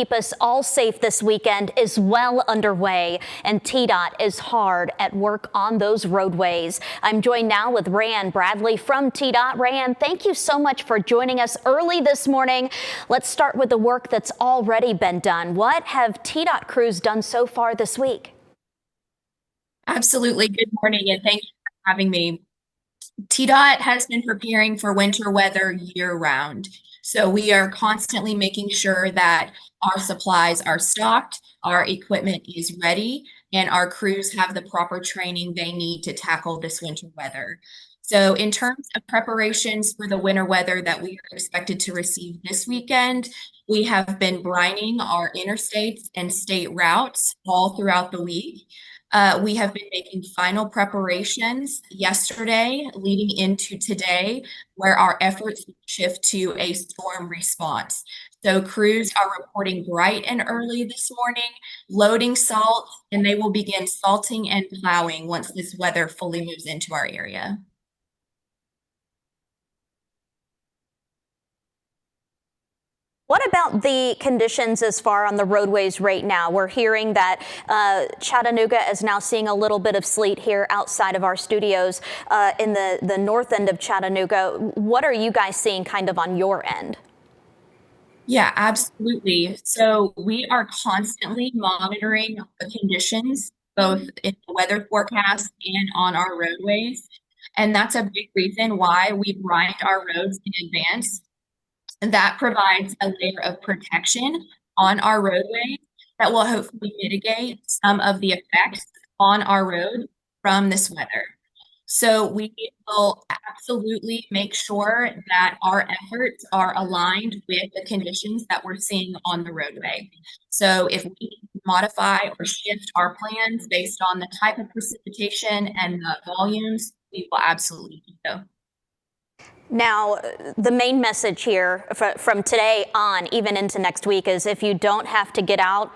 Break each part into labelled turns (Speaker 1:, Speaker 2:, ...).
Speaker 1: Keep us all safe this weekend is well underway, and TDOT is hard at work on those roadways. I'm joined now with Rayanne Bradley from TDOT. Rayanne, thank you so much for joining us early this morning. Let's start with the work that's already been done. What have TDOT crews done so far this week?
Speaker 2: Absolutely. Good morning, and thank you for having me. TDOT has been preparing for winter weather year-round. So we are constantly making sure that our supplies are stocked, our equipment is ready, and our crews have the proper training they need to tackle this winter weather. So in terms of preparations for the winter weather that we are expected to receive this weekend, we have been brining our interstates and state routes all throughout the week. We have been making final preparations yesterday leading into today, where our efforts shift to a storm response. So crews are reporting bright and early this morning, loading salt, and they will begin salting and plowing once this weather fully moves into our area.
Speaker 1: What about the conditions as far on the roadways right now? We're hearing that Chattanooga is now seeing a little bit of sleet here outside of our studios in the north end of Chattanooga. What are you guys seeing kind of on your end?
Speaker 2: Yeah, absolutely. So we are constantly monitoring the conditions, both in the weather forecast and on our roadways. And that's a big reason why we brine our roads in advance. And that provides a layer of protection on our roadway that will hopefully mitigate some of the effects on our road from this weather. So we will absolutely make sure that our efforts are aligned with the conditions that we're seeing on the roadway. So if we modify or shift our plans based on the type of precipitation and the volumes, we will absolutely do so.
Speaker 1: Now, the main message here from today on, even into next week, is if you don't have to get out,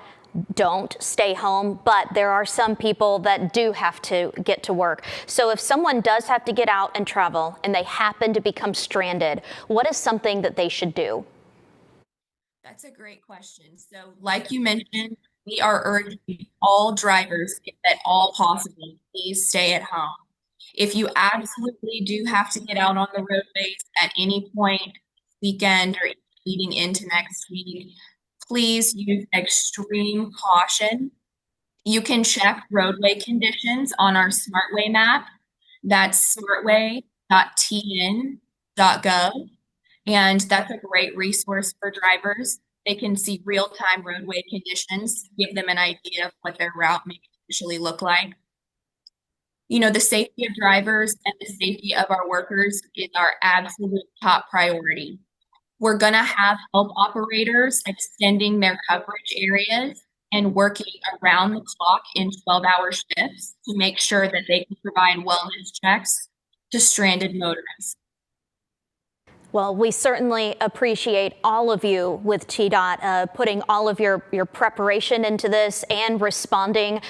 Speaker 1: don't stay home. But there are some people that do have to get to work. So if someone does have to get out and travel and they happen to become stranded, what is something that they should do?
Speaker 2: That's a great question. So, like you mentioned, we are urging all drivers, if at all possible, please stay at home. If you absolutely do have to get out on the roadways at any point, weekend or leading into next week, please use extreme caution. You can check roadway conditions on our SmartWay map. That's smartway.tn.gov. And that's a great resource for drivers. They can see real-time roadway conditions, give them an idea of what their route may actually look like. You know, the safety of drivers and the safety of our workers is our absolute top priority. We're going to have help operators extending their coverage areas and working around the clock in 12-hour shifts to make sure that they can provide wellness checks to stranded motorists.
Speaker 1: Well, we certainly appreciate all of you with TDOT putting all of your preparation into this and responding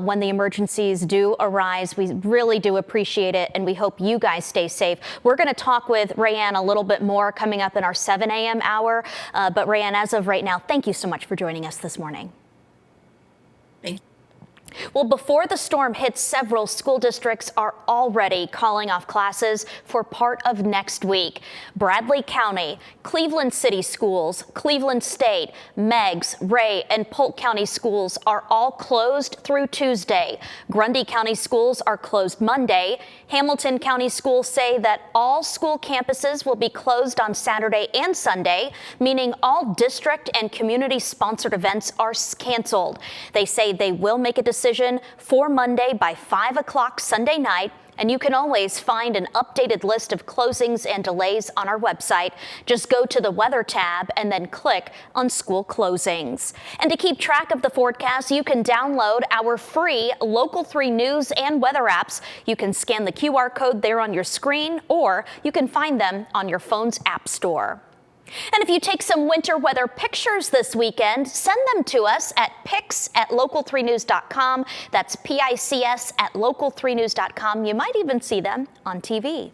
Speaker 1: when the emergencies do arise. We really do appreciate it, and we hope you guys stay safe. We're going to talk with Rayanne a little bit more coming up in our 7 a.m. hour. But Rayanne, as of right now, thank you so much for joining us this morning.
Speaker 2: Thank you.
Speaker 1: Well, before the storm hits, several school districts are already calling off classes for part of next week. Bradley County, Cleveland City Schools, Cleveland State, Meigs, Ray, and Polk County schools are all closed through Tuesday. Grundy County schools are closed Monday. Hamilton County schools say that all school campuses will be closed on Saturday and Sunday, meaning all district and community-sponsored events are canceled. They say they will make a decision for Monday by 5 o'clock Sunday night, and you can always find an updated list of closings and delays on our website. Just go to the weather tab and then click on school closings. And to keep track of the forecast, you can download our free Local 3 news and weather apps. You can scan the QR code there on your screen, or you can find them on your phone's app store. And if you take some winter weather pictures this weekend, send them to us at pics@local3news.com. That's PICS@local3news.com. You might even see them on TV.